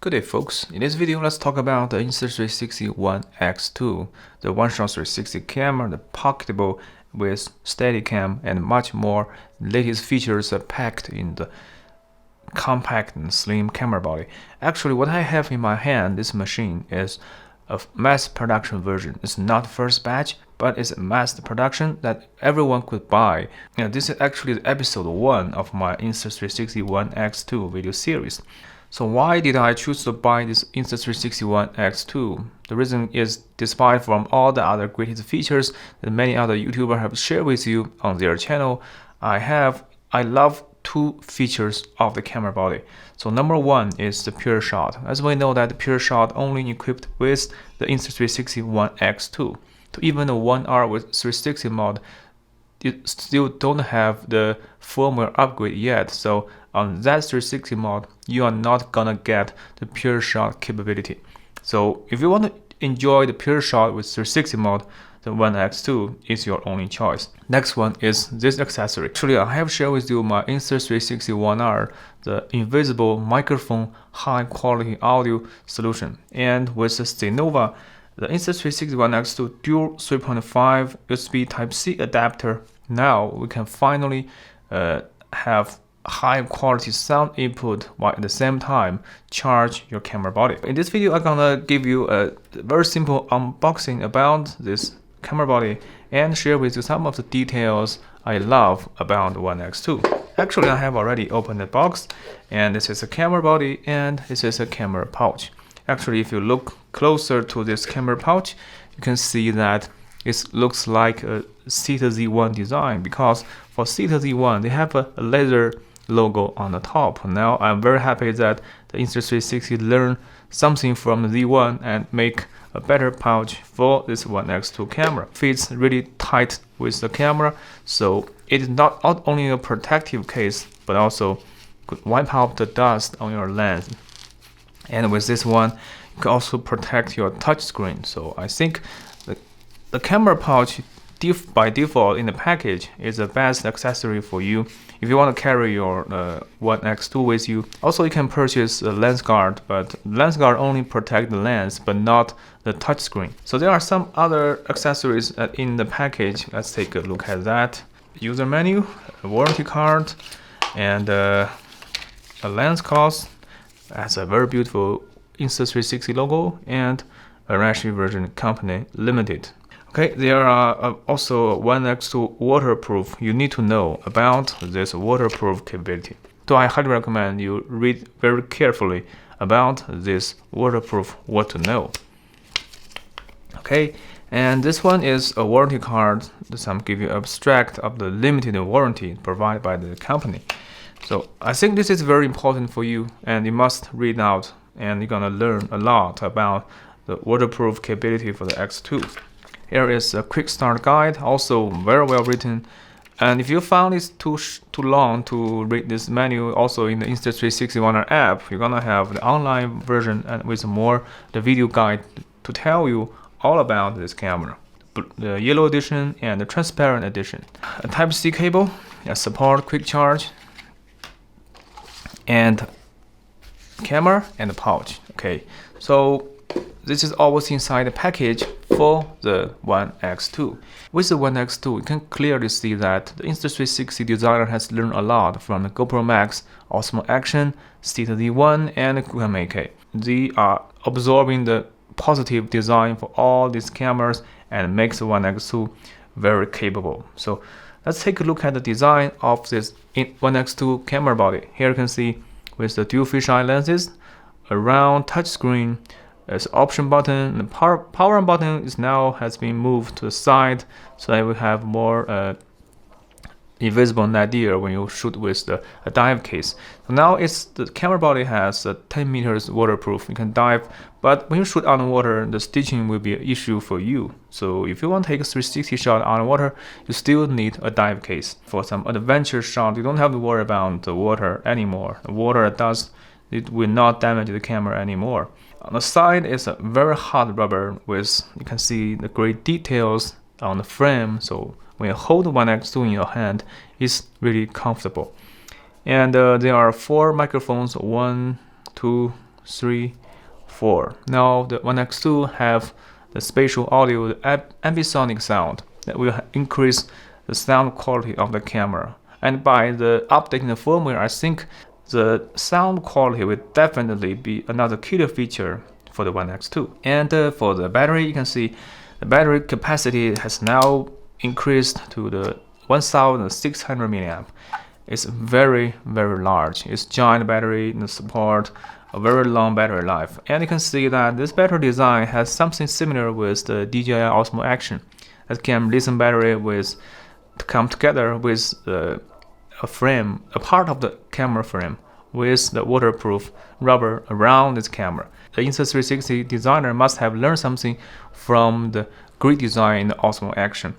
Good day folks, in this video let's talk about the Insta360 One X2, the one-shot 360 camera, the pocketable with Steadicam and much more. Latest features are packed in the compact and slim camera body. Actually what I have in my hand, this machine is a mass production version. It's not first batch, but it's a mass production that everyone could buy. And this is actually the episode 1 of my Insta360 One X2 video series. So why did I choose to buy this Insta360 One X2? The reason is, despite from all the other greatest features that many other YouTubers have shared with you on their channel, I love two features of the camera body. So number one is the pure shot. As we know that the pure shot only equipped with the Insta360 One X2. So even the One R with 360 mode, you still don't have the firmware upgrade yet. So on that 360 mode, you are not gonna get the pure shot capability. So if you want to enjoy the pure shot with 360 mode, the One X2 is your only choice. Next one is this accessory. Actually, I have shared with you my Insta360 One R, the invisible microphone high quality audio solution. And with the CYNOVA, the Insta360 One X2 dual 3.5 USB Type-C adapter, now we can finally have high quality sound input while at the same time charge your camera body. In this video, I'm gonna give you a very simple unboxing about this camera body and share with you some of the details I love about the One X2. Actually, I have already opened the box, and this is a camera body and this is a camera pouch. Actually, if you look closer to this camera pouch, you can see that it looks like a THETA Z1 design, because for THETA Z1 they have a laser logo on the top. Now I'm very happy that the Insta360 learned something from the Z1 and make a better pouch for this One X2 camera. Fits really tight with the camera, so it is not only a protective case but also could wipe out the dust on your lens. And with this one, you can also protect your touch screen. So I think the camera pouch by default in the package is the best accessory for you if you want to carry your One X2 with you. Also, you can purchase a lens guard, but lens guard only protect the lens but not the touch screen. So there are some other accessories in the package. Let's take a look at that. User menu, a warranty card, and a lens cloth. That's a very beautiful Insta360 logo, and a Rashi version company limited. Okay, there are also One X2 waterproof. You need to know about this waterproof capability. So I highly recommend you read very carefully about this waterproof, what to know. Okay, and this one is a warranty card. Some give you abstract of the limited warranty provided by the company. So I think this is very important for you, and you must read out, and you're gonna learn a lot about the waterproof capability for the X2. Here is a quick start guide, also very well written. And if you found it too long to read this menu, also in the Insta360 One R app, you're gonna have the online version and with more the video guide to tell you all about this camera. The yellow edition and the transparent edition. A Type-C cable, a support quick charge, and camera and the pouch. Okay, so this is always inside the package for the One X2. With the One X2, you can clearly see that the Insta360 designer has learned a lot from the GoPro Max, Osmo Action, THETA Z1, and Google AK. They are absorbing the positive design for all these cameras and makes the One X2 very capable. So let's take a look at the design of this One X2 camera body. Here you can see with the dual fisheye lenses, a round touchscreen, as option button. The power button is now has been moved to the side, so that we have more invisible nadir when you shoot with a dive case. So now the camera body has 10 meters waterproof. You can dive, but when you shoot on water, the stitching will be an issue for you. So if you want to take a 360 shot on water, you still need a dive case. For some adventure shot, you don't have to worry about the water anymore. The water dust, it will not damage the camera anymore. On the side is a very hard rubber with, you can see the great details on the frame. So when you hold the One X2 in your hand, it's really comfortable. And there are 4 microphones, 1, 2, 3, 4. Now the One X2 have the spatial audio, the ambisonic sound that will increase the sound quality of the camera. And by the updating the firmware, I think the sound quality will definitely be another killer feature for the One X2. And for the battery, you can see the battery capacity has now increased to the 1600 milliamp. It's very, very large. It's giant battery and support a very long battery life. And you can see that this battery design has something similar with the DJI Osmo Action, that can lithium battery with come together with a frame, a part of the camera frame, with the waterproof rubber around this camera. The Insta360 designer must have learned something from the great design in the Osmo Action.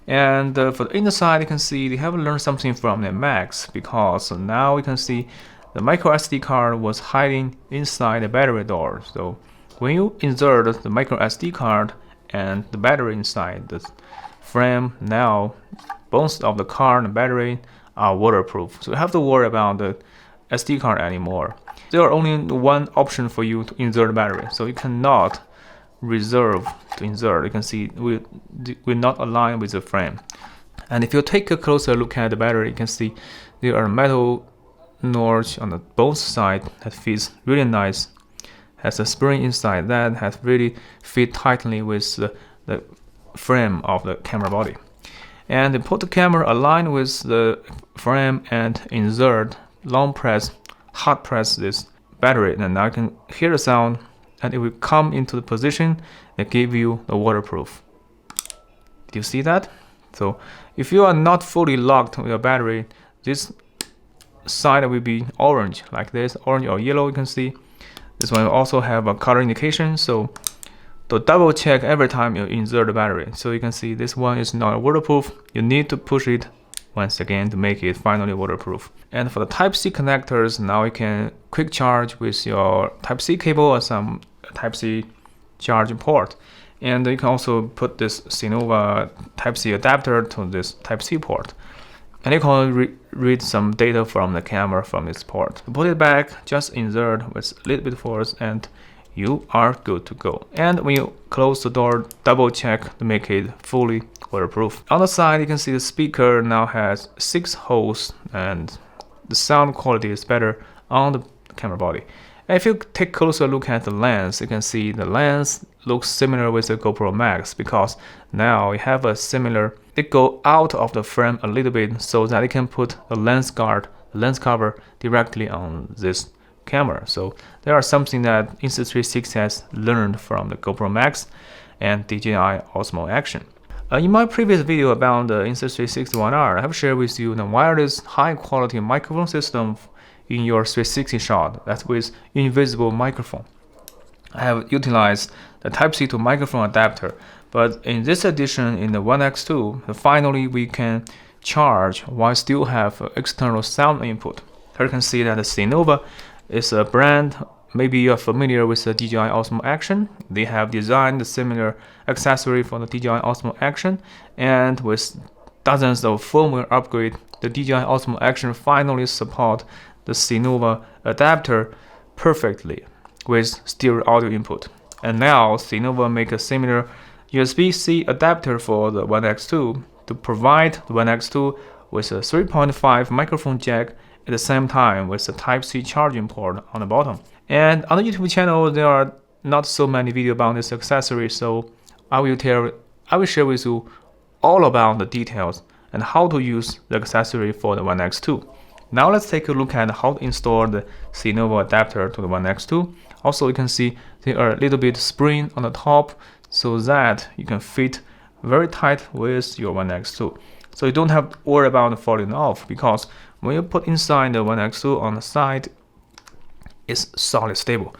And for the inside, you can see they have learned something from the Max, because now you can see the micro SD card was hiding inside the battery door. So when you insert the micro SD card and the battery inside the frame, now both of the card and battery are waterproof. So you have to worry about the SD card anymore. There are only one option for you to insert the battery, so you cannot reserve to insert. You can see we will not align with the frame. And if you take a closer look at the battery, you can see there are metal notch on the both sides that fits really nice. Has a spring inside that has really fit tightly with the frame of the camera body. And they put the camera aligned with the frame and insert long press, hard press this battery, and now you can hear the sound, and it will come into the position and give you the waterproof. Did you see that? So if you are not fully locked with your battery, this side will be orange like this, orange or yellow. You can see this one will also have a color indication, so to double check every time you insert the battery. So you can see this one is not waterproof. You need to push it once again to make it finally waterproof. And for the Type-C connectors, now you can quick charge with your Type-C cable or some Type-C charging port. And you can also put this CYNOVA Type-C adapter to this Type-C port. And you can read some data from the camera from this port. To put it back, just insert with a little bit force and you are good to go. And when you close the door, double check to make it fully waterproof. On the side, you can see the speaker now has 6 holes and the sound quality is better on the camera body. And if you take a closer look at the lens, you can see the lens looks similar with the GoPro Max, because now you have a similar, it go out of the frame a little bit so that you can put the lens guard, lens cover directly on this camera. So there are something that Insta360 has learned from the GoPro Max and DJI Osmo Action. In my previous video about the Insta360 One R, I have shared with you the wireless high-quality microphone system in your 360 shot, that's with invisible microphone. I have utilized the Type-C to microphone adapter, but in this edition in the One X2, finally we can charge while still have external sound input. Here you can see that the CYNOVA is a brand. Maybe you are familiar with the DJI Osmo Action. They have designed a similar accessory for the DJI Osmo Action, and with dozens of firmware upgrades, the DJI Osmo Action finally support the CYNOVA adapter perfectly with stereo audio input. And now CYNOVA make a similar USB-C adapter for the One X2 to provide the One X2 with a 3.5 microphone jack at the same time with the Type-C charging port on the bottom. And on the YouTube channel, there are not so many videos about this accessory, so I will share with you all about the details and how to use the accessory for the One X2. Now let's take a look at how to install the CYNOVA adapter to the One X2. Also, you can see there are a little bit spring on the top so that you can fit very tight with your One X2. So you don't have to worry about falling off, because when you put inside the One X2 on the side, it's solid stable.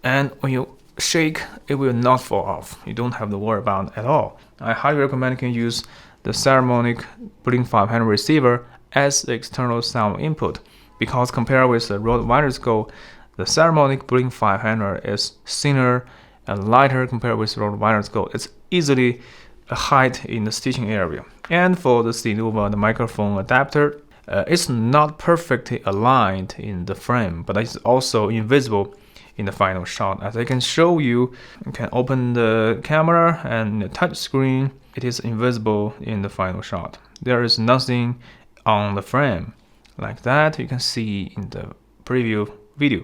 And when you shake, it will not fall off. You don't have to worry about it at all. I highly recommend you can use the Ceramic Blink 500 receiver as the external sound input, because compared with the Rode Wireless Go, the Ceramic Blink 500 is thinner and lighter compared with Rode Wireless Go. It's easily hide in the stitching area. And for the CYNOVA, the microphone adapter, it's not perfectly aligned in the frame, but it's also invisible in the final shot. As I can show you, you can open the camera and the touch screen. It is invisible in the final shot. There is nothing on the frame. Like that, you can see in the preview video.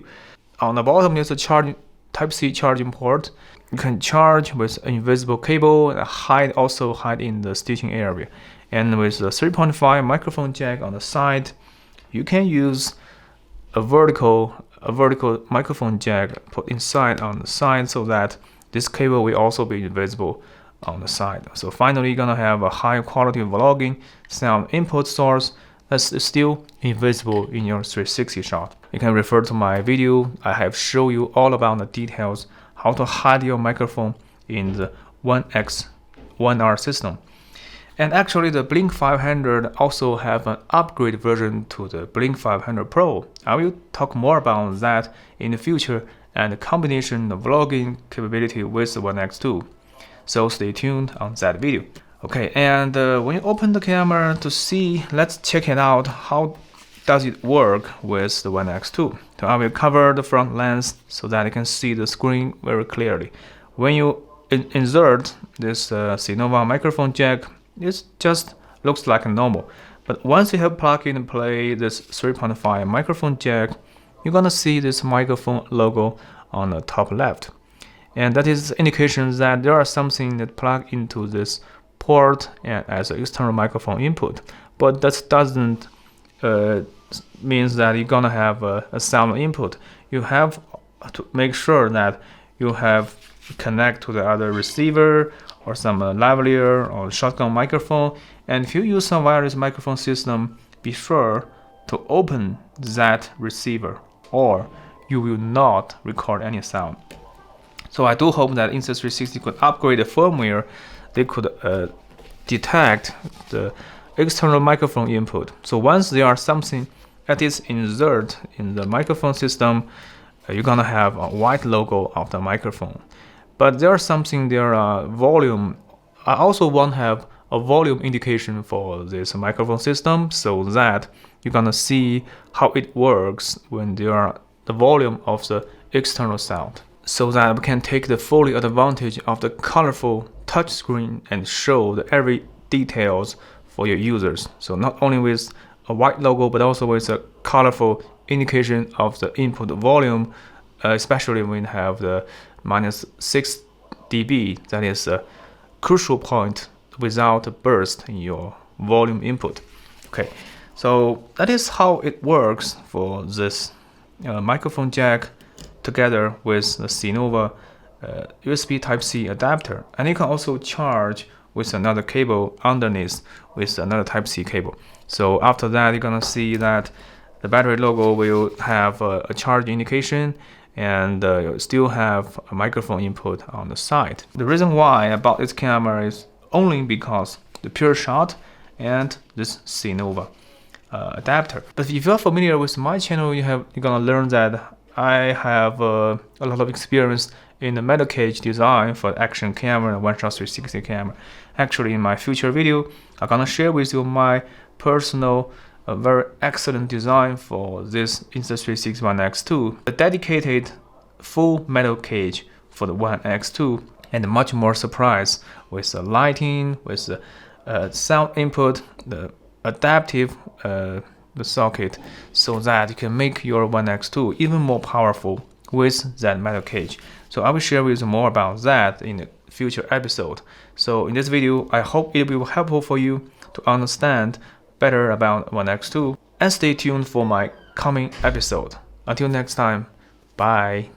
On the bottom, there's a Type-C charging port. You can charge with an invisible cable and also hide in the stitching area. And with the 3.5 microphone jack on the side, you can use a vertical microphone jack put inside on the side so that this cable will also be invisible on the side. So finally, you're gonna have a high quality vlogging sound input source that's still invisible in your 360 shot. You can refer to my video. I have shown you all about the details how to hide your microphone in the One X, One R system. And actually, the Blink 500 also have an upgrade version to the Blink 500 Pro. I will talk more about that in the future and the combination of vlogging capability with the One X2. So stay tuned on that video. Okay, and when you open the camera to see, let's check it out. How does it work with the One X2? So I will cover the front lens so that you can see the screen very clearly. When you insert this CYNOVA microphone jack, it just looks like normal. But once you have plugged in and play this 3.5 microphone jack, you're gonna see this microphone logo on the top left. And that is indication that there are something that plug into this port and as an external microphone input. But that doesn't means that you're gonna have a sound input. You have to make sure that you have connect to the other receiver or some lavalier or shotgun microphone. And if you use some wireless microphone system, be sure to open that receiver or you will not record any sound. So I do hope that Insta360 could upgrade the firmware. They could detect the external microphone input. So once there are something that is inserted in the microphone system, you're gonna have a white logo of the microphone. But there's something there volume. I also want to have a volume indication for this microphone system so that you're gonna see how it works when there are the volume of the external sound, so that we can take the fully advantage of the colorful touch screen and show the every details for your users. So not only with a white logo, but also with a colorful indication of the input volume, especially when you have the -6 dB. That is a crucial point without a burst in your volume input. Okay, so that is how it works for this microphone jack together with the CYNOVA USB Type-C adapter. And you can also charge with another cable underneath with another Type-C cable. So after that, you're gonna see that the battery logo will have a charge indication and you still have a microphone input on the side. The reason why I bought this camera is only because the pure shot and this CYNOVA adapter. But if you're familiar with my channel, you're gonna learn that I have a lot of experience in the metal cage design for action camera and one-shot 360 camera. Actually, in my future video, I'm gonna share with you my personal very excellent design for this Insta360 One X2, a dedicated full metal cage for the One X2, and much more surprise with the lighting, with the sound input, the adaptive the socket, so that you can make your One X2 even more powerful with that metal cage. So I will share with you more about that in a future episode. So in this video, I hope it will be helpful for you to understand better about One X2, and stay tuned for my coming episode. Until next time, bye.